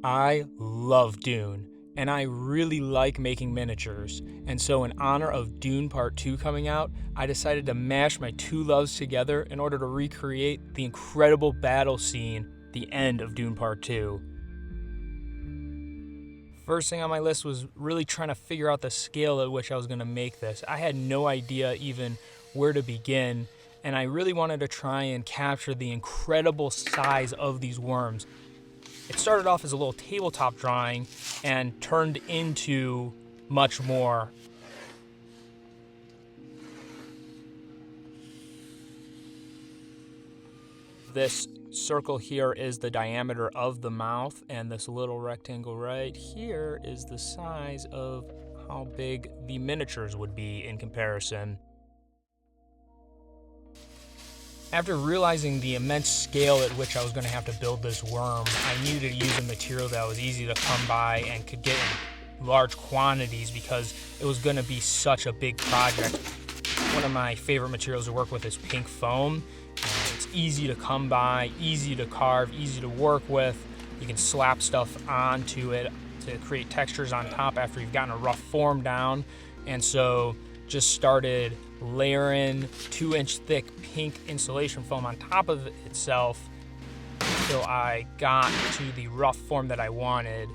I love Dune, and I really like making miniatures, and so in honor of Dune Part 2 coming out, I decided to mash my two loves together in order to recreate the incredible battle scene, the end of Dune Part 2. First thing on my list was really trying to figure out the scale at which I was going to make this. I had no idea even where to begin, and I really wanted to try and capture the incredible size of these worms. It started off as a little tabletop drawing and turned into much more. This circle here is the diameter of the mouth, and this little rectangle right here is the size of how big the miniatures would be in comparison. After realizing the immense scale at which I was going to have to build this worm, I needed to use a material that was easy to come by and could get in large quantities because it was going to be such a big project. One of my favorite materials to work with is pink foam. It's easy to come by, easy to carve, easy to work with. You can slap stuff onto it to create textures on top after you've gotten a rough form down. And so just started layering 2-inch thick pink insulation foam on top of itself until I got to the rough form that I wanted.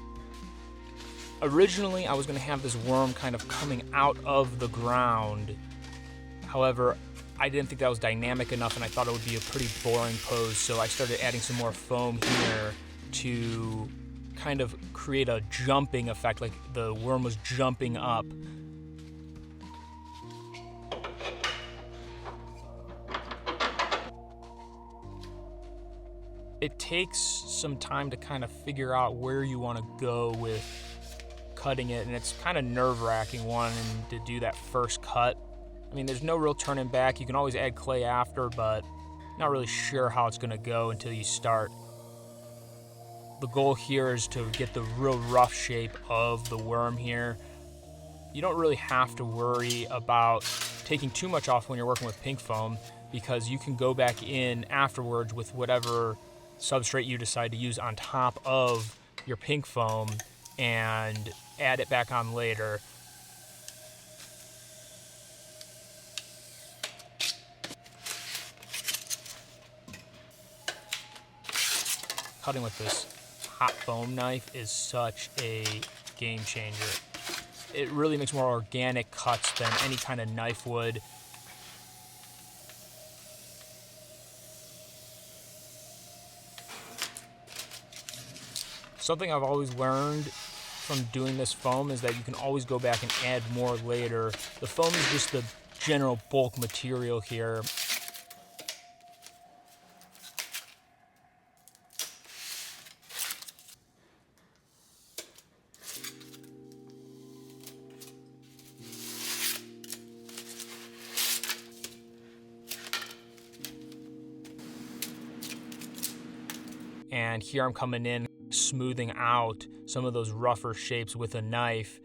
Originally, I was going to have this worm kind of coming out of the ground. However, I didn't think that was dynamic enough, and I thought it would be a pretty boring pose, so I started adding some more foam here to kind of create a jumping effect, like the worm was jumping up. It takes some time to kind of figure out where you want to go with cutting it, and it's kind of nerve-wracking wanting to do that first cut. I mean, there's no real turning back. You can always add clay after, but not really sure how it's going to go until you start. The goal here is to get the real rough shape of the worm here. You don't really have to worry about taking too much off when you're working with pink foam because you can go back in afterwards with whatever substrate you decide to use on top of your pink foam and add it back on later. Cutting with this hot foam knife is such a game changer. It really makes more organic cuts than any kind of knife would. Something I've always learned from doing this foam is that you can always go back and add more later. The foam is just the general bulk material here. And here I'm coming in, smoothing out some of those rougher shapes with a knife.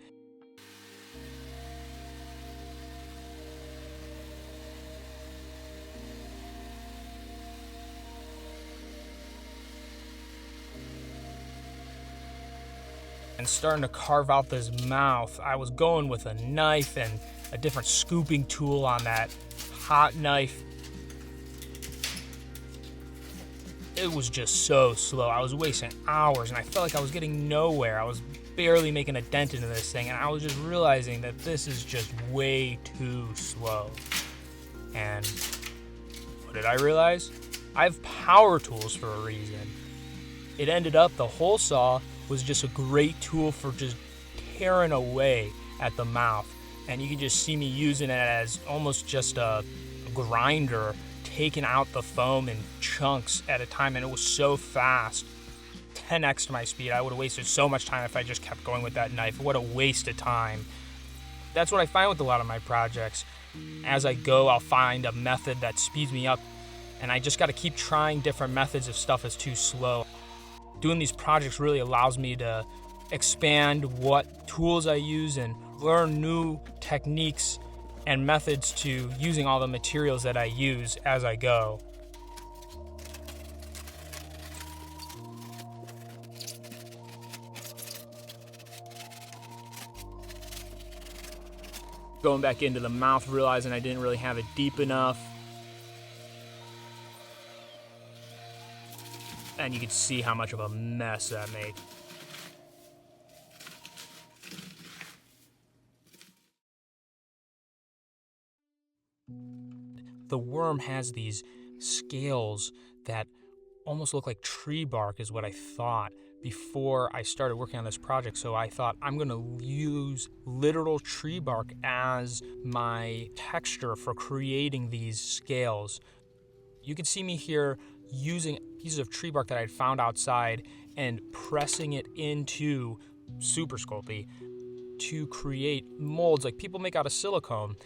And starting to carve out this mouth, I was going with a knife and a different scooping tool on that hot knife. It was just so slow. I was wasting hours and I felt like I was getting nowhere. I was barely making a dent into this thing, and I was just realizing that this is just way too slow. And what did I realize? I have power tools for a reason. It ended up the hole saw was just a great tool for just tearing away at the mouth. And you can just see me using it as almost just a grinder, taking out the foam in chunks at a time, and it was so fast. 10x to my speed. I would have wasted so much time if I just kept going with that knife. What a waste of time. That's what I find with a lot of my projects. As I go, I'll find a method that speeds me up, and I just got to keep trying different methods if stuff is too slow. Doing these projects really allows me to expand what tools I use and learn new techniques and methods to using all the materials that I use as I go. Going back into the mouth, realizing I didn't really have it deep enough. And you can see how much of a mess that made. The worm has these scales that almost look like tree bark is what I thought before I started working on this project. So I thought I'm going to use literal tree bark as my texture for creating these scales. You can see me here using pieces of tree bark that I'd found outside and pressing it into Super Sculpey to create molds like people make out of silicone.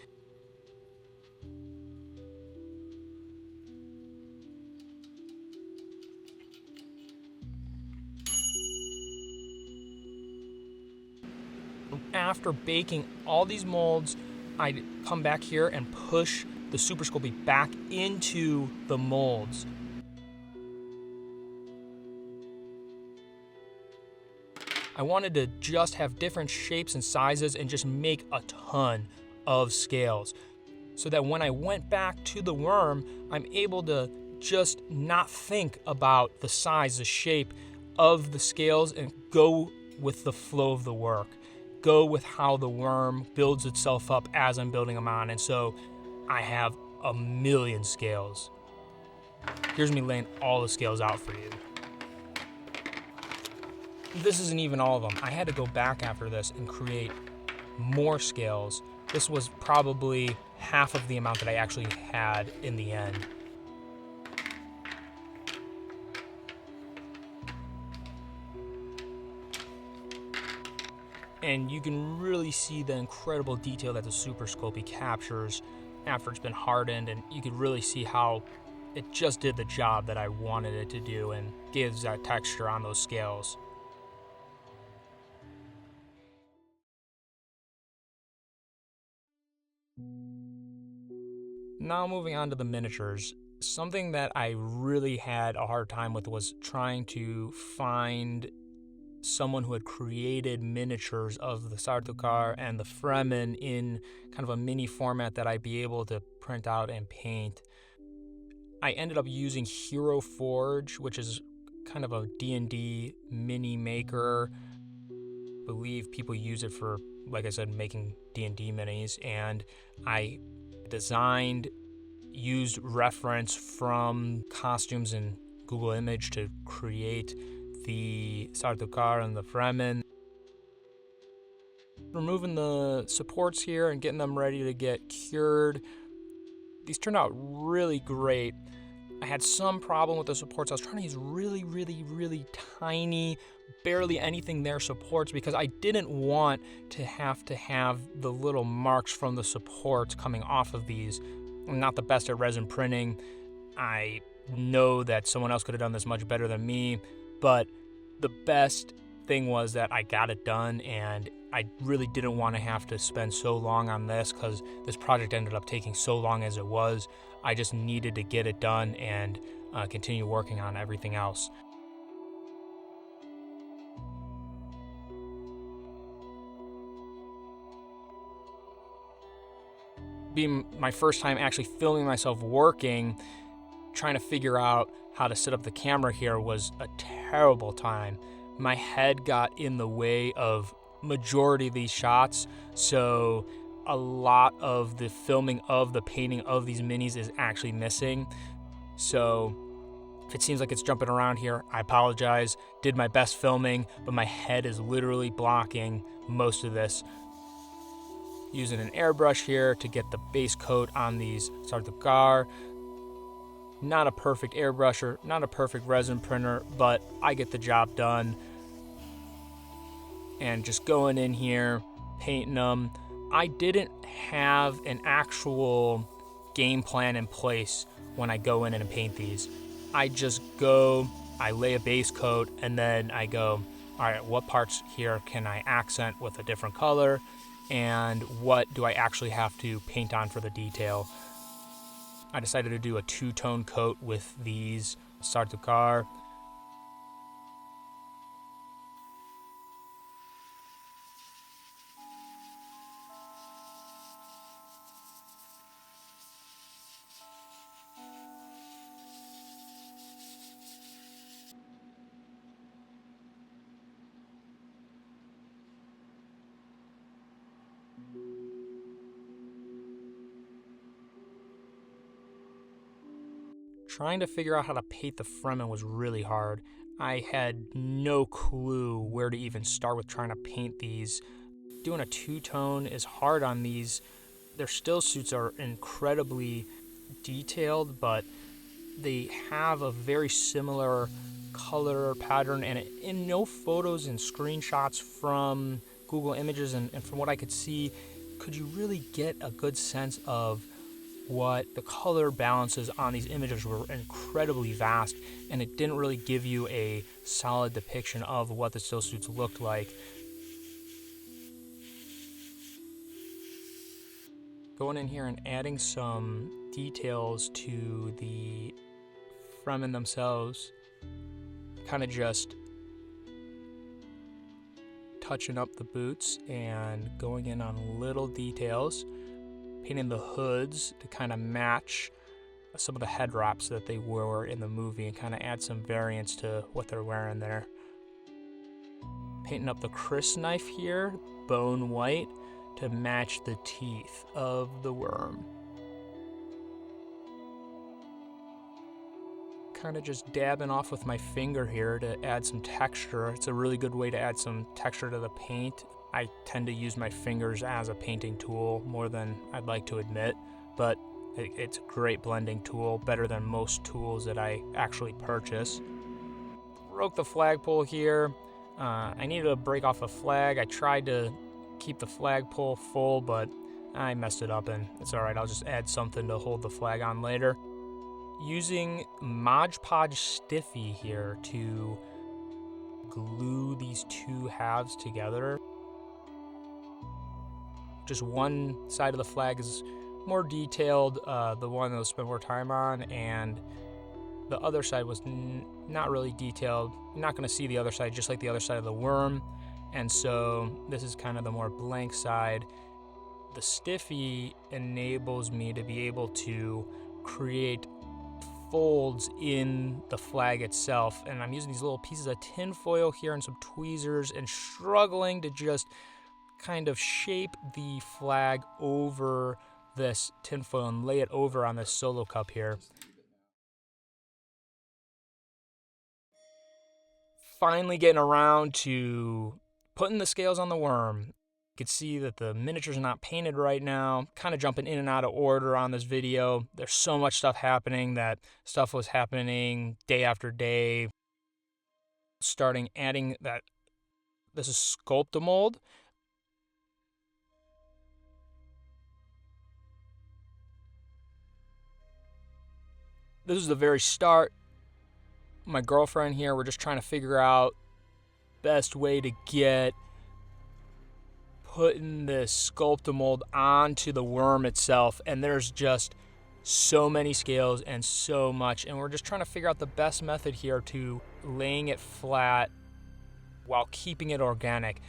After baking all these molds, I'd come back here and push the Super Sculpey back into the molds. I wanted to just have different shapes and sizes and just make a ton of scales so that when I went back to the worm, I'm able to just not think about the size, the shape of the scales and go with the flow of the work. Go with how the worm builds itself up as I'm building them on. And so I have a million scales. Here's me laying all the scales out for you. This isn't even all of them. I had to go back after this and create more scales. This was probably half of the amount that I actually had in the end. And you can really see the incredible detail that the Super Sculpey captures after it's been hardened, and you can really see how it just did the job that I wanted it to do and gives that texture on those scales. Now moving on to the miniatures. Something that I really had a hard time with was trying to find someone who had created miniatures of the Sardaukar and the Fremen in kind of a mini format that I'd be able to print out and paint. I ended up using Hero Forge, which is kind of a D&D mini maker. I believe people use it for, like I said, making D&D minis, and I used reference from costumes in Google Image to create the Sardaukar and the Fremen. Removing the supports here and getting them ready to get cured. These turned out really great. I had some problem with the supports. I was trying to use really tiny, barely anything there supports because I didn't want to have the little marks from the supports coming off of these. I'm not the best at resin printing. I know that someone else could have done this much better than me, but the best thing was that I got it done, and I really didn't want to have to spend so long on this because this project ended up taking so long as it was. I just needed to get it done and continue working on everything else. Being my first time actually filming myself working, trying to figure out how to set up the camera here was a terrible time. My head got in the way of majority of these shots, so a lot of the filming of the painting of these minis is actually missing. So if it seems like it's jumping around here, I apologize. Did my best filming, but my head is literally blocking most of this. Using an airbrush here to get the base coat on these Sardaukar. Not a perfect airbrusher, not a perfect resin printer, but I get the job done. And just going in here, painting them. I didn't have an actual game plan in place when I go in and paint these. I just go, I lay a base coat, and then I go, all right, what parts here can I accent with a different color? And what do I actually have to paint on for the detail? I decided to do a two-tone coat with these Sardaukar. Trying to figure out how to paint the Fremen was really hard. I had no clue where to even start with trying to paint these. Doing a two-tone is hard on these. Their still suits are incredibly detailed, but they have a very similar color pattern, and in no photos and screenshots from Google Images and from what I could see, could you really get a good sense of what the color balances on these images were incredibly vast, and it didn't really give you a solid depiction of what the still suits looked like. Going in here and adding some details to the Fremen themselves, kind of just touching up the boots and going in on little details, painting the hoods to kind of match some of the head wraps that they wore in the movie and kind of add some variance to what they're wearing there. Painting up the crysknife here, bone white, to match the teeth of the worm. Kind of just dabbing off with my finger here to add some texture. It's a really good way to add some texture to the paint. I tend to use my fingers as a painting tool more than I'd like to admit, but it's a great blending tool, better than most tools that I actually purchase. Broke the flagpole here. I needed to break off a flag. I tried to keep the flagpole full, but I messed it up, and it's alright. I'll just add something to hold the flag on later. Using Mod Podge Stiffy here to glue these two halves together. Just one side of the flag is more detailed, the one that I'll spend more time on, and the other side was not really detailed. You're not going to see the other side, just like the other side of the worm. And so this is kind of the more blank side. The Stiffy enables me to be able to create folds in the flag itself. And I'm using these little pieces of tin foil here and some tweezers and struggling to just kind of shape the flag over this tin foil and lay it over on this solo cup here. Finally getting around to putting the scales on the worm. You can see that the miniatures are not painted right now. Kind of jumping in and out of order on this video. There's so much stuff happening. That stuff was happening day after day. Starting adding that. This is Sculptamold. This is the very start. My girlfriend here, we're just trying to figure out best way to get putting the Sculptamold onto the worm itself, and there's just so many scales and so much, and we're just trying to figure out the best method here to laying it flat while keeping it organic.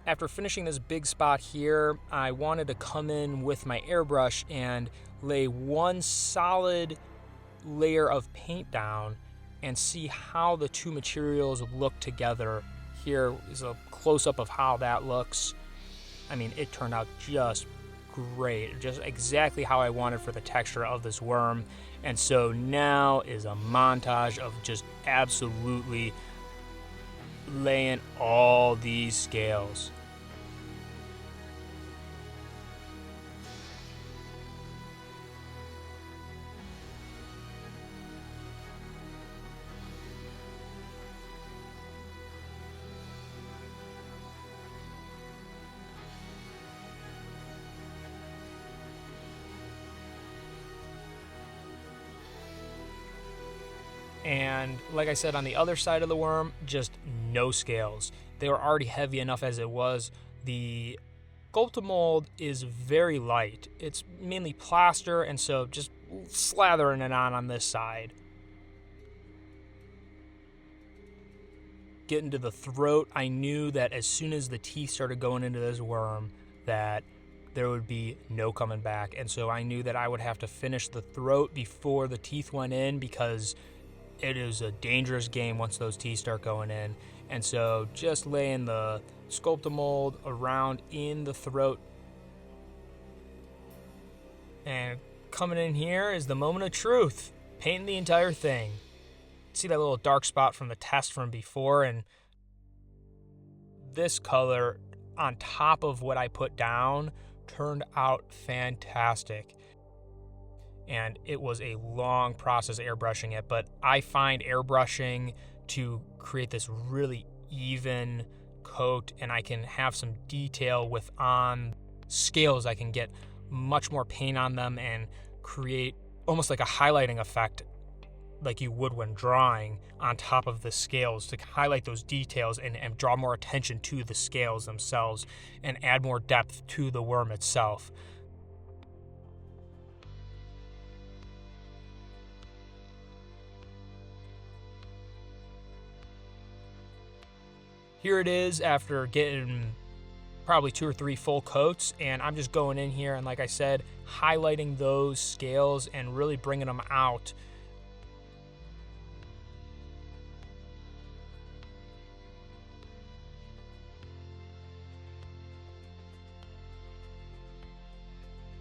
After finishing this big spot here, I wanted to come in with my airbrush and lay one solid layer of paint down and see how the two materials look together. Here is a close-up of how that looks. I mean, it turned out just great, just exactly how I wanted for the texture of this worm. And so now is a montage of just absolutely laying all these scales. And like I said, on the other side of the worm, just no scales. They were already heavy enough as it was. The Sculptamold is very light. It's mainly plaster, and so just slathering it on this side. Getting to the throat, I knew that as soon as the teeth started going into this worm, that there would be no coming back. And so I knew that I would have to finish the throat before the teeth went in, because it is a dangerous game once those teeth start going in. And so just laying the Sculptamold around in the throat. And coming in here is the moment of truth. Painting the entire thing. See that little dark spot from the test from before, and this color on top of what I put down turned out fantastic. And it was a long process airbrushing it, but I find airbrushing to create this really even coat, and I can have some detail with on scales. I can get much more paint on them and create almost like a highlighting effect like you would when drawing on top of the scales to highlight those details and draw more attention to the scales themselves and add more depth to the worm itself. Here it is after getting probably 2 or 3 full coats, and I'm just going in here and, like I said, highlighting those scales and really bringing them out.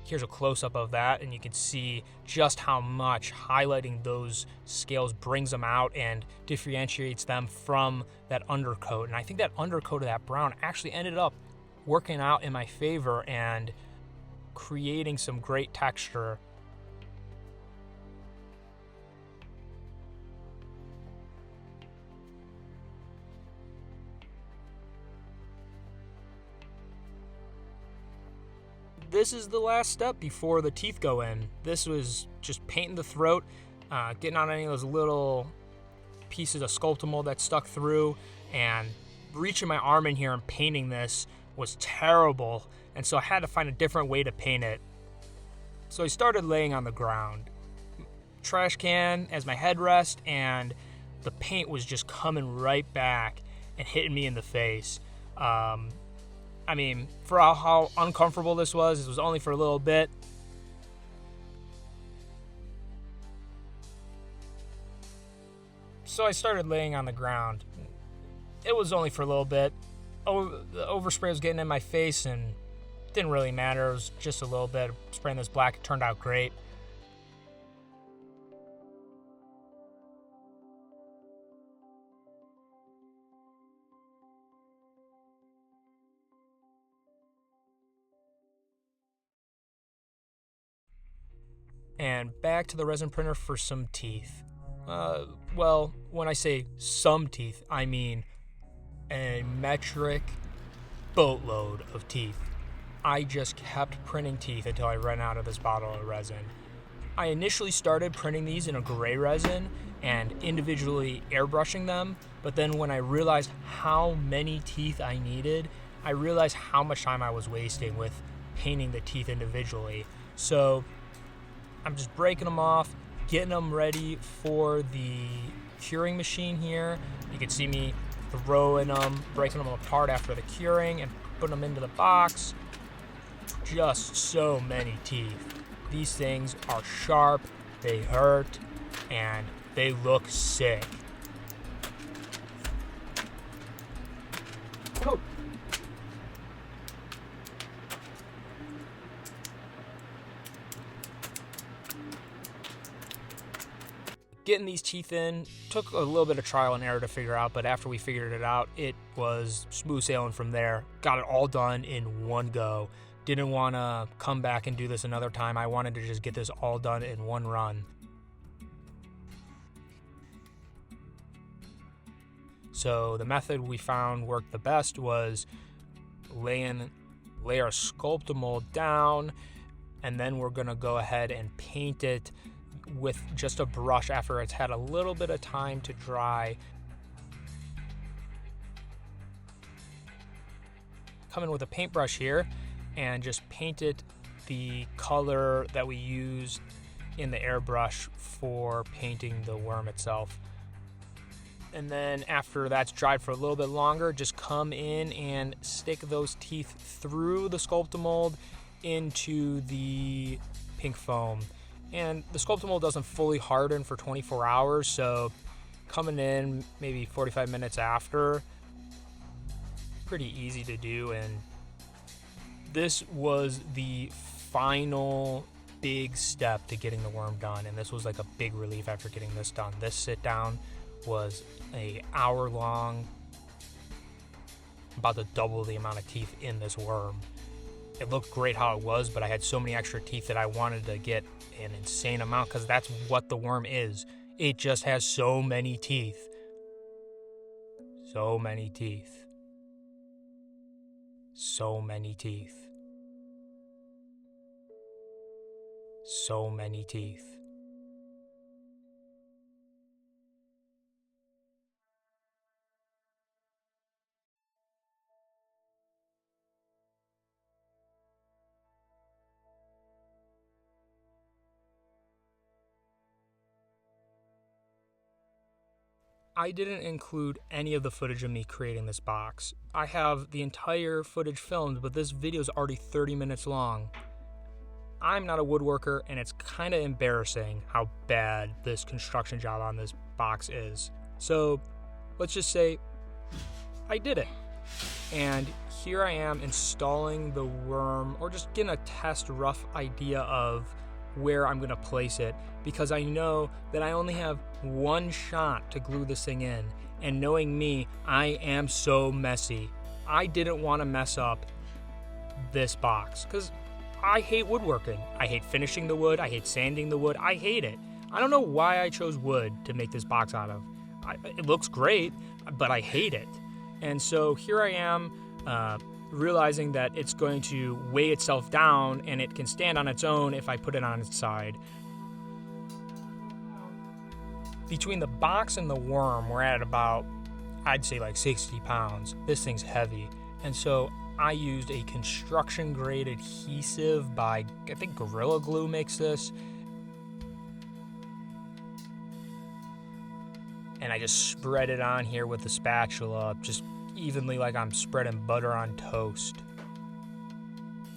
Here's a close-up of that, and you can see just how much highlighting those scales brings them out and differentiates them from that undercoat. And I think that undercoat of that brown actually ended up working out in my favor and creating some great texture. This is the last step before the teeth go in. This was just painting the throat, getting on any of those little pieces of Sculptamold that stuck through, and reaching my arm in here and painting this was terrible, and so I had to find a different way to paint it. So I started laying on the ground. Trash can as my headrest, and the paint was just coming right back and hitting me in the face. I mean, for how uncomfortable this was only for a little bit. So I started laying on the ground. It was only for a little bit. Oh, the overspray was getting in my face and it didn't really matter. It was just a little bit. Spraying this black, it turned out great. And back to the resin printer for some teeth. Well, when I say some teeth, I mean a metric boatload of teeth. I just kept printing teeth until I ran out of this bottle of resin. I initially started printing these in a gray resin and individually airbrushing them, but then when I realized how many teeth I needed, I realized how much time I was wasting with painting the teeth individually. So I'm just breaking them off, getting them ready for the curing machine here. You can see me throwing them, breaking them apart after the curing and putting them into the box. Just so many teeth. These things are sharp, they hurt, and they look sick. Cool. Getting these teeth in took a little bit of trial and error to figure out, but after we figured it out, it was smooth sailing from there. Got it all done in one go. Didn't want to come back and do this another time. I wanted to just get this all done in one run. So the method we found worked the best was lay our Sculptamold down, and then we're going to go ahead and paint it with just a brush after it's had a little bit of time to dry. Come in with a paintbrush here and just paint it the color that we used in the airbrush for painting the worm itself. And then after that's dried for a little bit longer, just come in and stick those teeth through the Sculptamold into the pink foam. And the Sculptamold doesn't fully harden for 24 hours, so coming in maybe 45 minutes after, pretty easy to do, and this was the final big step to getting the worm done, and this was like a big relief after getting this done. This sit down was a hour long, about to double the amount of teeth in this worm. It looked great how it was, but I had so many extra teeth that I wanted to get an insane amount, because that's what the worm is. It just has so many teeth. So many teeth. So many teeth. So many teeth. I didn't include any of the footage of me creating this box. I have the entire footage filmed, but this video is already 30 minutes long. I'm not a woodworker, and it's kind of embarrassing how bad this construction job on this box is. So let's just say I did it. And here I am installing the worm, or just getting a test rough idea of where I'm going to place it, because I know that I only have one shot to glue this thing in, and knowing me, I am so messy. I didn't want to mess up this box, because I hate woodworking. I hate finishing the wood, I hate sanding the wood, I hate it. I don't know why I chose wood to make this box out of. It looks great, but I hate it. And so here I am, realizing that it's going to weigh itself down and it can stand on its own if I put it on its side. Between the box and the worm, we're at about, I'd say like 60 pounds. This thing's heavy. And so I used a construction grade adhesive by, I think Gorilla Glue makes this. And I just spread it on here with the spatula, just evenly, like I'm spreading butter on toast.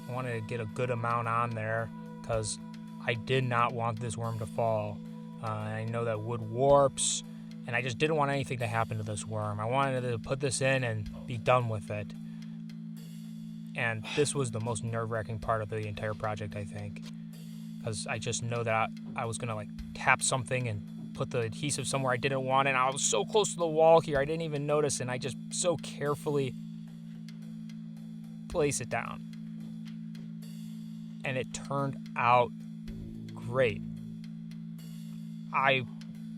I wanted to get a good amount on there because I did not want this worm to fall. I know that wood warps, and I just didn't want anything to happen to this worm. I wanted to put this in and be done with it. And this was the most nerve-wracking part of the entire project, I think, because I just know that I was gonna like tap something and put the adhesive somewhere I didn't want it, and I was so close to the wall here I didn't even notice, and I just so carefully place it down. And it turned out great. I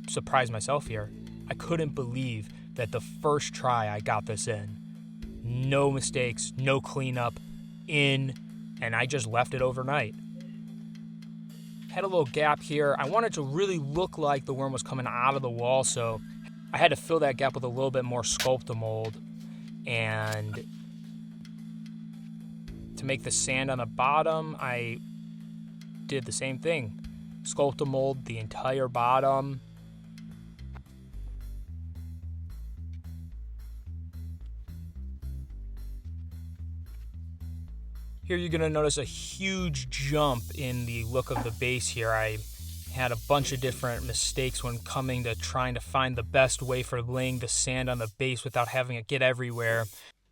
surprised myself here. I couldn't believe that the first try I got this in. No mistakes, no cleanup, in, and I just left it overnight. Had a little gap here. I wanted to really look like the worm was coming out of the wall, so I had to fill that gap with a little bit more Sculptamold. And to make the sand on the bottom, I did the same thing. Sculptamold the entire bottom. Here you're going to notice a huge jump in the look of the base here. I had a bunch of different mistakes when coming to trying to find the best way for laying the sand on the base without having it get everywhere.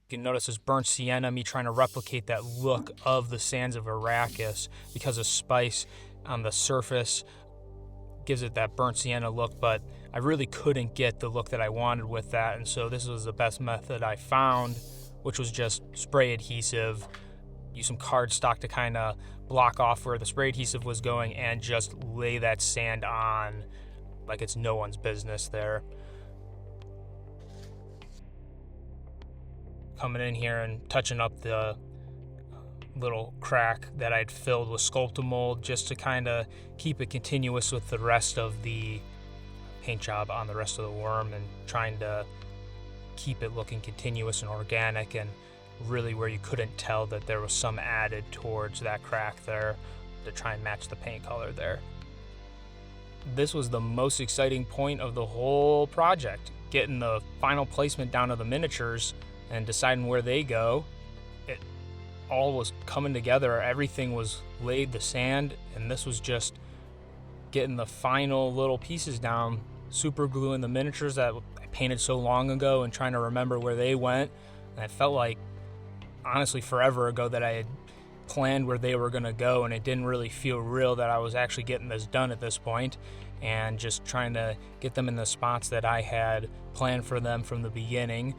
You can notice this burnt sienna, me trying to replicate that look of the Sands of Arrakis because of spice on the surface gives it that burnt sienna look, but I really couldn't get the look that I wanted with that, and so this was the best method I found, which was just spray adhesive. Use some cardstock to kind of block off where the spray adhesive was going and just lay that sand on like it's no one's business there. Coming in here and touching up the little crack that I'd filled with Sculptamold just to kind of keep it continuous with the rest of the paint job on the rest of the worm, and trying to keep it looking continuous and organic, and really where you couldn't tell that there was some added towards that crack there to try and match the paint color there. This was the most exciting point of the whole project, getting the final placement down of the miniatures and deciding where they go. It all was coming together, everything was laid, the sand, and this was just getting the final little pieces down super gluing the miniatures that I painted so long ago and trying to remember where they went. And it felt like, honestly, forever ago that I had planned where they were going to go, and it didn't really feel real that I was actually getting this done at this point, and just trying to get them in the spots that I had planned for them from the beginning.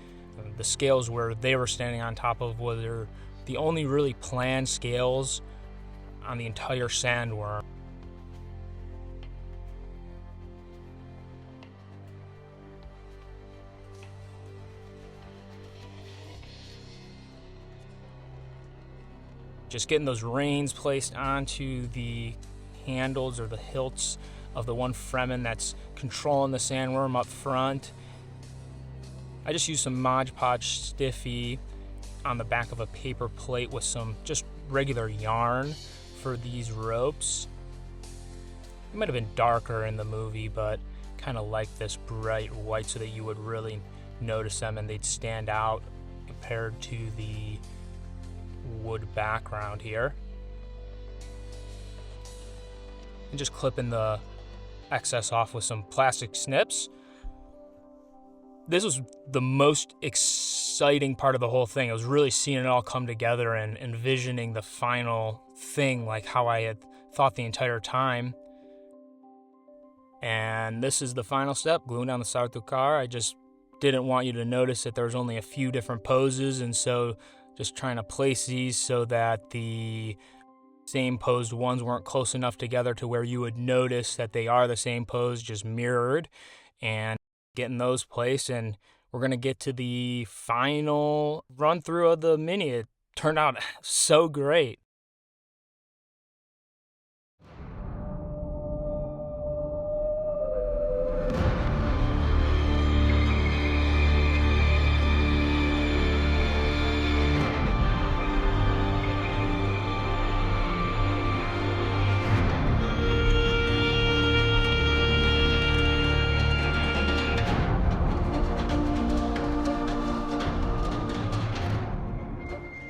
The scales where they were standing on top of were the only really planned scales on the entire Sandworm. Just getting those reins placed onto the handles or the hilts of the one Fremen that's controlling the Sandworm up front. I just used some Mod Podge Stiffy on the back of a paper plate with some just regular yarn for these ropes. It might have been darker in the movie, but kind of like this bright white so that you would really notice them and they'd stand out compared to the wood background here. And just clipping the excess off with some plastic snips. This was the most exciting part of the whole thing. I was really seeing it all come together and envisioning the final thing like how I had thought the entire time. And this is the final step, gluing down the Sardaukar. I just didn't want you to notice that there was only a few different poses, and so just trying to place these so that the same posed ones weren't close enough together to where you would notice that they are the same pose, just mirrored, and getting those placed. And we're going to get to the final run through of the mini. It turned out so great.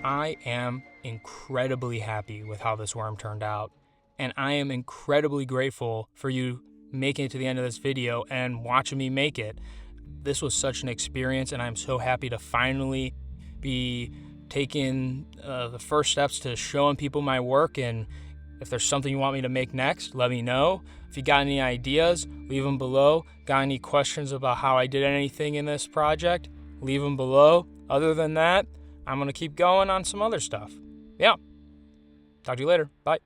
I am incredibly happy with how this worm turned out, and I am incredibly grateful for you making it to the end of this video and watching me make it. This was such an experience, and I'm so happy to finally be taking the first steps to showing people my work. And if there's something you want me to make next, let me know. If you got any ideas, leave them below. Got any questions about how I did anything in this project, leave them below. Other than that, I'm going to keep going on some other stuff. Yeah. Talk to you later. Bye.